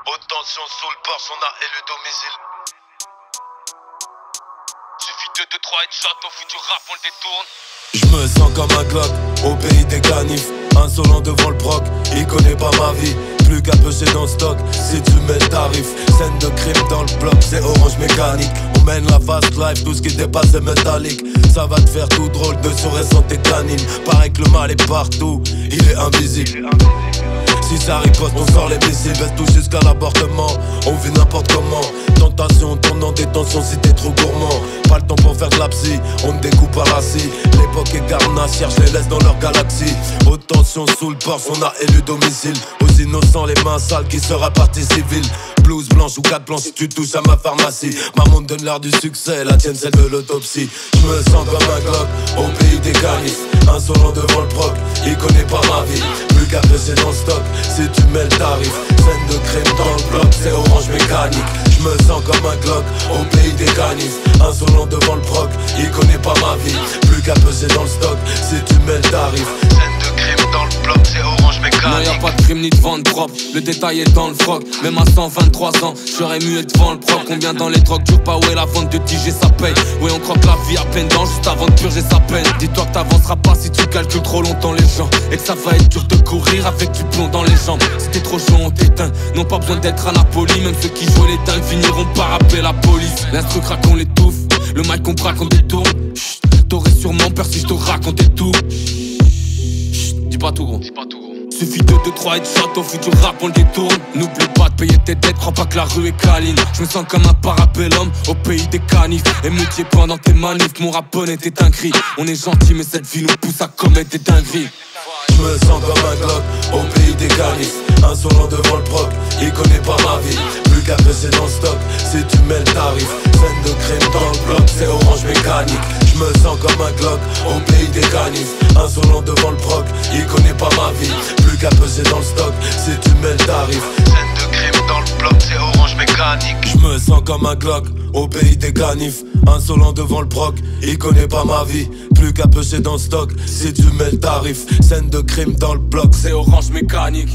Haute tension sous le port, son art et le domicile. Suffit de 2-3 headshots, au futur rap on le détourne. Je me sens comme un Glock au pays des canifs. Insolent devant le proc, il connaît pas ma vie. Plus qu'à peser dans le stock, si tu mets le tarif. Scène de crime dans le bloc, c'est orange mécanique. On mène la fast life, tout ce qui dépasse est métallique. Ça va te faire tout drôle de sourire sans tes canines. Paraît que le mal est partout, il est invisible. Si ça riposte, on sort les missiles, baisse tout jusqu'à l'avortement. On vit n'importe comment. Tentation, tourne en détention si t'es trop gourmand. Pas le temps pour faire de la psy, on te découpe à la scie. L'époque est garnassière, je les laisse dans leur galaxie. Haute tension sous le port, son art élu domicile. Aux innocents les mains sales qui sera partie civile. Blouse blanche ou 4 blancs si tu touches à ma pharmacie. Ma montre donne l'air du succès, la tienne celle de l'autopsie. Je me sens comme un Glock au pays des canifs. Insolent devant le proc, il connaît pas ma vie. Plus qu'à peser dans le stock, si tu mets le tarif. Scène de crime dans le bloc, c'est orange mécanique. Je me sens comme un Glock au pays des canifs. Insolent devant le proc, il connaît pas ma vie. Plus qu'à peser dans le stock, si tu mets le tarif. Scène de crime dans le bloc, c'est orange mécanique. Non y'a pas de crime ni de vente propre, le détail est dans le froc. Même à 123 ans, j'aurais muet devant le proc. Combien dans les drogues dures, pas où est la vente de TG ça paye. Ouais on croque la vie à peine dents juste avant de purger sa peine. Dis-toi que t'avanceras pas si tu calcules trop longtemps les gens. Et que ça va être dur de courir avec du plomb dans les jambes. Si t'es trop chaud on t'éteint, non pas besoin d'être à Napoli. Même ceux qui jouent les dingues finiront par appeler la police. L'instru craque on l'étouffe, le mic qu'on braque on détourne. Chut, t'aurais sûrement peur si je te racontais tout. Chut, dis pas tout gros. Suffit de 2-3 headshots, au futur rap on le détourne. N'oublie pas de payer tes dettes, crois pas que la rue est câline. Je me sens comme un parabellum au pays des canifs. Émoutier pendant tes manifs, mon rap est un cri. On est gentil mais cette vie nous pousse à commettre des dingueries. Je me sens comme un Glock au pays des canifs. Insolent devant le proc, il connaît pas ma vie. Plus qu'à peser dans le stock, si tu mets le tarif. Scène de crime dans le bloc, c'est orange mécanique. Je me sens comme un Glock au pays des canifs. Insolent devant le proc, il connaît pas ma vie. Plus qu'à peser dans le stock, si tu mets le tarif. Scène de crime dans le bloc, c'est orange mécanique. Je me sens comme un Glock au pays des canifs. Insolent devant le proc, il connaît pas ma vie. Plus qu'à peser dans le stock, si tu mets le tarif. Scène de crime dans le bloc, C'est orange mécanique.